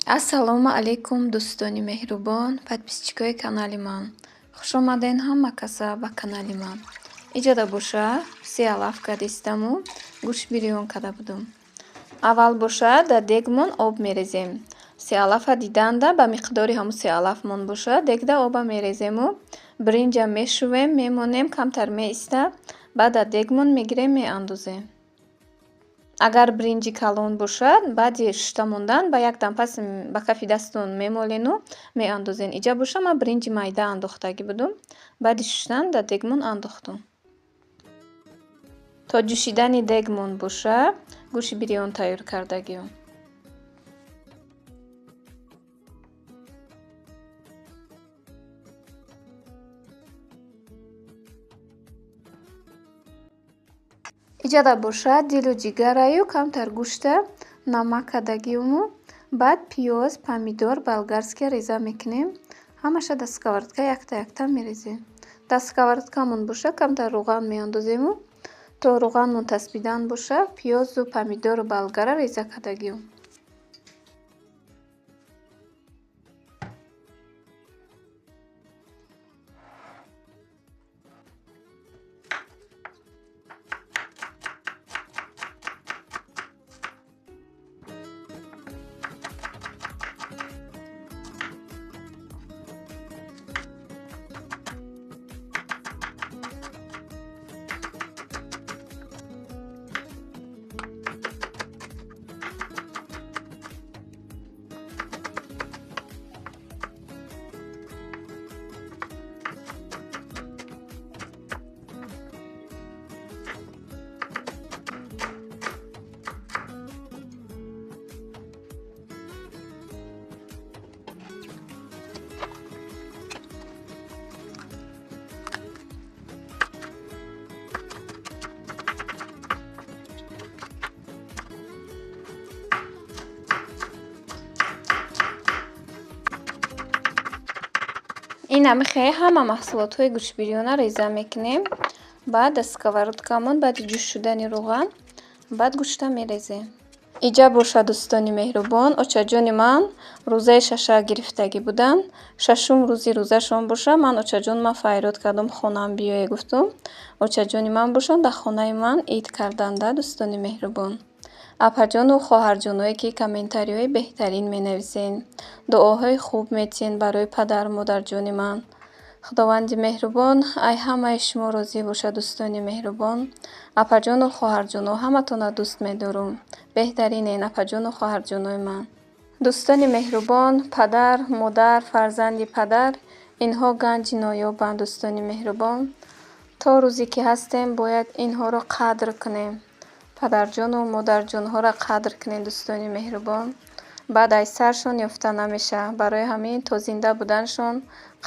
Ассалому алайкум дӯстони меҳрубон, подписчикои канали ман. Хуш омаден ҳама каса ба канали ман. Иҷода боша сиалаф кадистаму гӯш бирён када будум. Аввал боша да дегмон об мерезем. Сиалафа диданда ба миқдори ҳамун сиалафмон боша дегда оба мерезему бринҷа мешувем, мемонем камтар меиста, баъд да дегмон мегирем меандозем. Агар бринҷи калон бошад, баъди шушта мондан ба як дам пас ба кафи дастон мемолену меандозен. Иҷа боша ман бринҷи майда андохтагӣ будум. Баъди шуштан да дегмон андохтум. То ҷӯшидани дегмон боша гӯши бирён тайёр кардагиам. Иҷада боша дилу ҷигараю камтар гӯшта намак кардагиуму баъд пиёз, помидор, болгарския реза мекунем. Ҳамаша дар сковородка якта мерезем. Дар сковородкамон боша камтар рӯған меандозему то рӯғанмон таспидан боша пиёзу помидору болгара реза кардагиам. Ин намихе ҳама маҳсулотҳои гӯшбирёна реза мекунем. Баъд дар сковородкамон баъди ҷӯш шудани рӯған баъд гӯшта мерезем. Иҷа боша дӯстони меҳрубон, очаҷони ман рӯзаи шаша гирифтагӣ буданд. Шашум рӯзи рӯзашон боша ман очаҷонман файрод кардам хонаам биёе гуфтум. Очаҷони ман бошанд дар хонаи ман ид карданда дӯстони меҳрубон. Апаҷону хоҳарҷоное ки комментариҳои беҳтарин менависен, дуоҳои хуб метиҳен барои падару модарҷони ман. Худованди меҳрубон ай ҳамаи шумо розӣ бошад дӯстони меҳрубон. Апаҷону хоҳарҷоно ҳаматонро дӯст медорам. Беҳтаринен апаҷону хоҳарҷонои ман. Дӯстони меҳрубон, падар, модар, фарзанди падар инҳо ганҷи ноёбанд дӯстони меҳрубон. То рӯзе ки ҳастем бояд инҳоро қадр кунем. Падарҷону модарҷонҳоро қадр кунем дӯстони меҳрубон. Баъд ай саршон ёфта намешавад. Барои ҳамин то зинда буданшон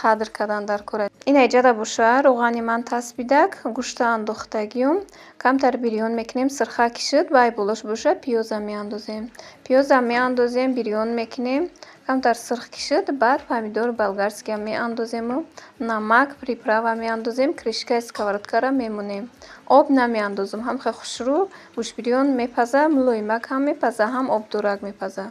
қадр кардан дар кор аст. Ин иҷада боша рӯғани ман таспидак гӯшта андохтагиам. Камтар бирён мекунем сирха кишид вай болош боша пиёза меандозем. Пиёза меандозем бирён мекунем. Камтар сирх кишид баъд помидору болгарския меандозему намак приправа меандозем кришкаи сковородкаро мемонем. Об намеандозам. Ҳамхел хушрӯ гӯшбирён мепаза мулоимак ҳам мепаза ҳам обдорак мепаза.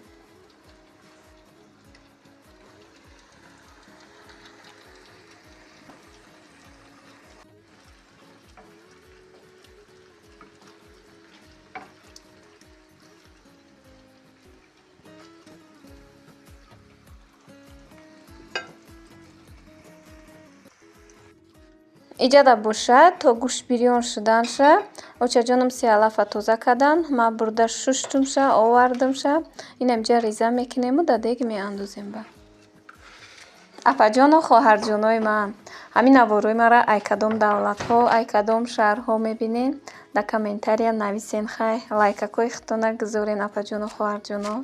Иҷада бошад то гӯшт бирён шуданша очаҷонам сиалафа тоза кардан ман бурда шуштумша овардымша инам ҷа реза мекунему дар дег меандозем. Ба апаҷону хоҳарҷонои ман ҳамин наворҳои маро ай кадом давлатҳо ай кадом шаҳрҳо мебинен дар комментария нависен хай лайкакои худтона гузорен апаҷону хоҳарҷоно.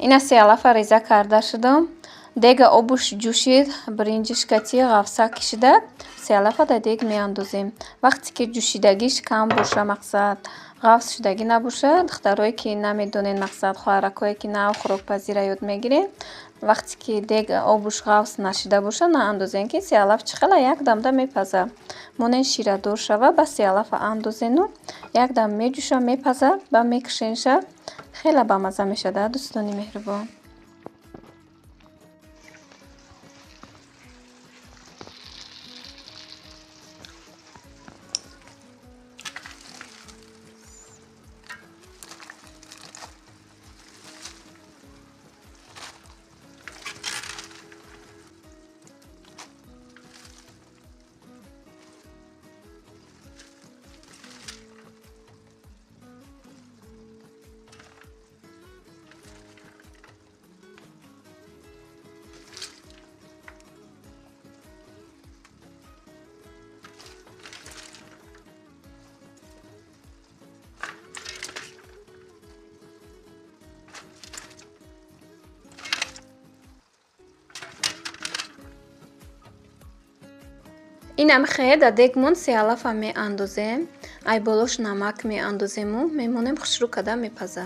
Ина сиалафа реза карда шудам. дега обуш ҷӯшид, биринҷишкати ғафса кишида сеалафа дар дег меандозем. Вақте ки ҷӯшидагиш кам боша, мақсад ғафс шудагӣ набоша, духтарое ки намедонед, мақсад хоҳаракое ки нав хӯрокпазира ёд мегиред, вақте ки дег обуш ғафс нашида боша, наандозем, ки сеалаф чӣ хела якдамда мепаза. Монен ширадор шава, ба сеалафа андозену якдам меҷӯша, мепаза, ба мекушенша, хела бамаза мешавад. Дӯстони меҳрубон, инам хе дар дег мон сеалафа меандозем, айболош намак меандозему мемонем хушрӯ када мепаза.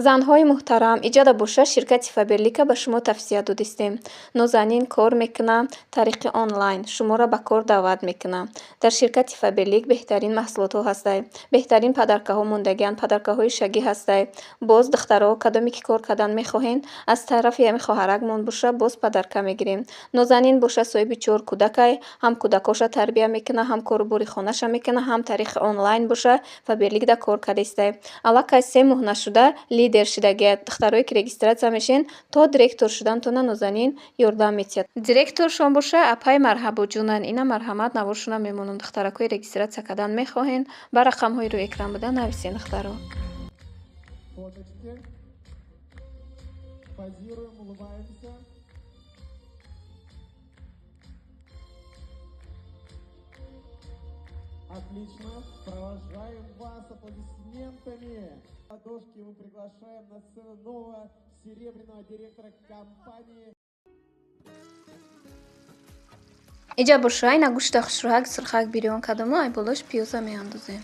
занҳои муҳтарам, иҷода боша ширкати Фаберлика ба шумо тавсия додистем. Нозанин кор мекунам тариқи онлайн, шуморо ба кор даъват мекунам. Дар ширкати Фаберлик беҳтарин маҳсулотҳо ҳастанд. Беҳтарин падаркаҳо мондагианд, падаркаҳои шагӣ ҳастанд. Боз духтаро кадоме ки кор кардан мехоҳед, аз тарафи ҳами хоҳаракмон боша, боз падарка мегирем. Нозанин боша соҳиби 4 кӯдакай, ҳам кӯдакоша тарбия мекуна, ҳам корубори хонаша мекуна, ҳам тариқи онлайн боша, Фаберлик да кор кардистай. Аллакай 3 моҳ нашуда лидер шидагият. Духтароe ки регистратсия мешен, то директор шудантона нозанин ёрдам метиҳад. Директоршон боша, апай марҳабо ҷунан, ина марҳамат навошона мемонанд. Духтаракои регистратсия кардан мехоҳен, ба рақамҳои рӯи экран буда нависен. Духтаро фоточки, позируем, улыбаемся. Отлично, провожаем вас аплодисментами. Ладошки мы приглашаем на сцену нового серебряного директора компании. иҷа боша, ина гӯшта хушрӯҳак сурхак бирён кардаму айболош пиёза меандозем.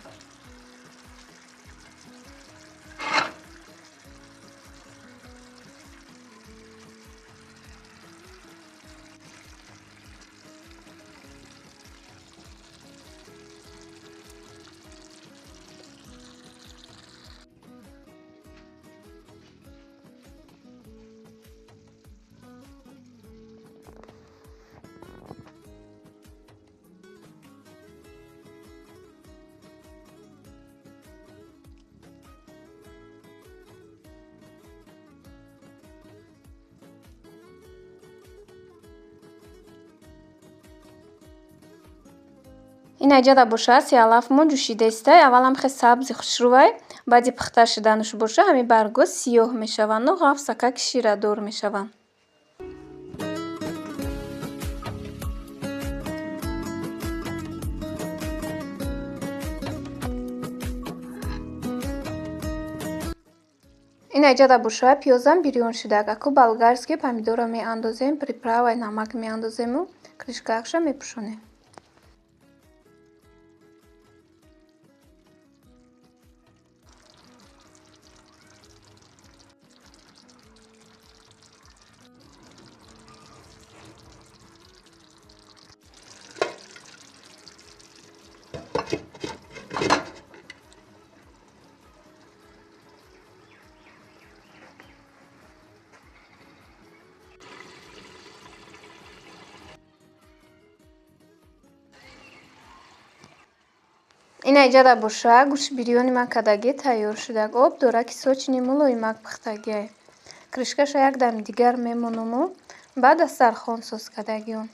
ин аҷада боша, сеалаф мо ҷӯшида истай. Аввалам хе сабзи хушрӯвай, баъди пухта шидануш боша, ҳами баргҳо сиёҳ мешаванду ғафсакак ширадор мешаванд. ин аҷада боша, пиёзам бирён шудак. Аку болгарский помидорро меандозем, приправаи намак меандозему кришкаакша мепӯшонем. Ина иҷада боша гӯшт бирёни ман кадаги тайёр шудаг. Об дора ки сочини мулоимак пухтагиай. Кришкаша як дами дигар мемонуму баъд аз сархон сос кадагиём.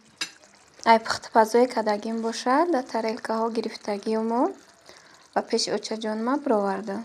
Ай пухтипазои кадагим бошад дар тарелкаҳо гирифтагиёму ва пеши очаҷонима бировардам.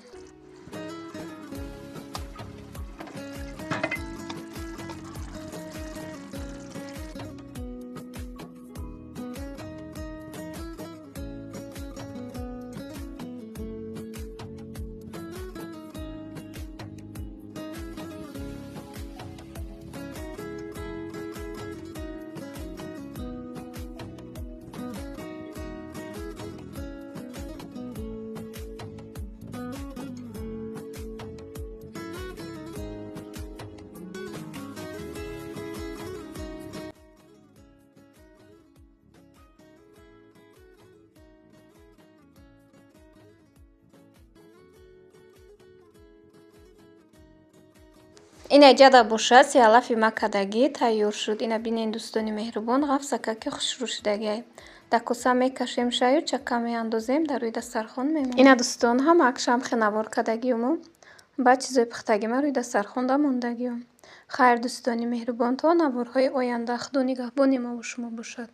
Ина иҷада бошад сиҳалафи маккадагӣ тайёр шуд. Ина бинен дӯстони меҳрубон ғафсакаки хушрӯшидагиай. Дар коса мекашем шаю чакка меандозем дар рӯи дастархон мемонад. Ина дӯстон ҳамаак шамхе навор кадагиёму баъд чизои пухтагима рӯи дастархон дамондагиём. Хайр дӯстони меҳрубон, то наворҳои оянда. Худо нигаҳбони мо ва шумо бошад.